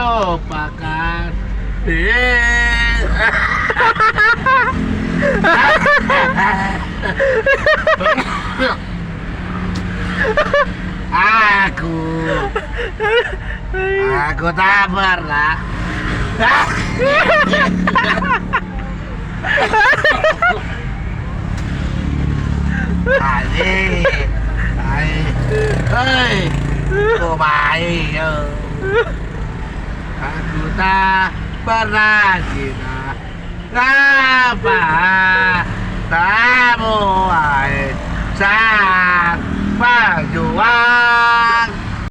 lupakan aku aku tak pernah hei, kau baik aku tak pernah cinta apa kamu saat berjuang